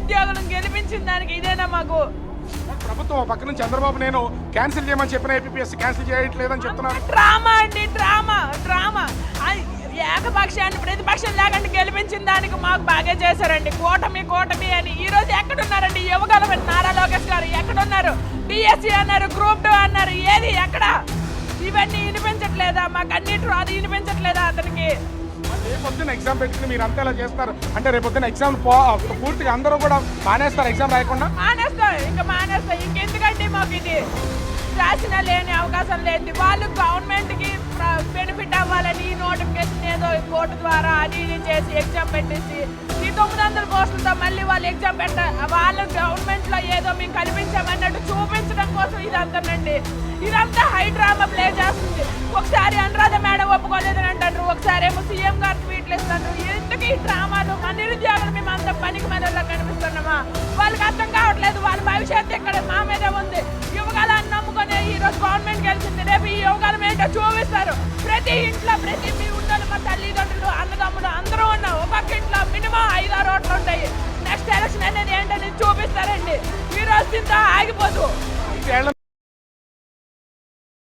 నిరుద్యోగులను గెలిపించిన దానికి ఇదేనా మాకు ప్రభుత్వం పక్క నుంచి చంద్రబాబు నేను క్యాన్సిల్ చేయమని చెప్పిన ఏపీఎస్సీ క్యాన్సిల్ చేయట్లేదని చెప్తున్నారు. డ్రామా అండి, డ్రామా డ్రామా. ఏకపక్షాన్ని ప్రతిపక్షం లేకుండా గెలిపించిన దానికి మాకు బాగా చేశారండి. కూటమి కూటమి అని ఈ రోజు ఎక్కడున్నారండి? యువగలమని నారా లోకేష్ గారు ఎక్కడున్నారు? డిఎస్సీ అన్నారు, గ్రూప్ 2 అన్నారు, ఏది ఎక్కడ? ఇవన్నీ వినిపించట్లేదా? మాకు అన్నిటి అది వినిపించట్లేదా అతనికి? రేపొద్దున ఎగ్జామ్ పెట్టుకుని మీరు అంతా ఇలా చేస్తారు అంటే రేపొద్దున ఎగ్జామ్ పూర్తిగా అందరూ కూడా మానేస్తారు ఎగ్జామ్ రాయకుండా? మానేస్తాం, ఇంకా మానేస్తాం. ఇంకెందుకంటే మాకు ఇది రాసిన లేని అవకాశం లేదు. వాళ్ళు గవర్నమెంట్కి బెనిఫిట్ అవ్వాలని నోటిఫికేషన్ ఏదో కోర్టు ద్వారా అది ఇది చేసి ఎగ్జామ్ పెట్టేసి ఈ 900 పోస్టులతో మళ్ళీ వాళ్ళు ఎగ్జామ్ వాళ్ళ గవర్నమెంట్లో ఏదో మేము కల్పించామన్నట్టు చూపించడం కోసం ఇదంతానండి. ఇదంతా హై డ్రామా ప్లే చేస్తుంది. ఒకసారి అనురాధ మేడం ఒప్పుకోలేదని అంటారు, ఒకసారి ఏమో సీఎం గారు ట్వీట్లు ఇస్తారు. ఎందుకు ఈ డ్రామాలు? మన నిరుద్యోగులు మేము అంత పనికి మెదడులో కనిపిస్తున్నామా? వాళ్ళకి అర్థం కావట్లేదు. వాళ్ళ భవిష్యత్తు ఇక్కడ మా మీదే ఉంది. యువకాలను నమ్ముకునే ఈ రోజు గవర్నమెంట్ గెలిచింది, రేపు ఈ యువకాలం ఏంటో చూపిస్తారు. ప్రతి ఇంట్లో ప్రతి మీ ఉండాలి, మా తల్లిదండ్రులు అన్నదమ్ములు అందరూ ఉన్నాం. ఒక్కొక్క ఇంట్లో మినిమం 5-6 ఓట్లు ఉంటాయి. నెక్స్ట్ ఎలక్షన్ అనేది ఏంటనేది చూపిస్తారండి. ఈ రోజు దీంతో ఆగిపోదు.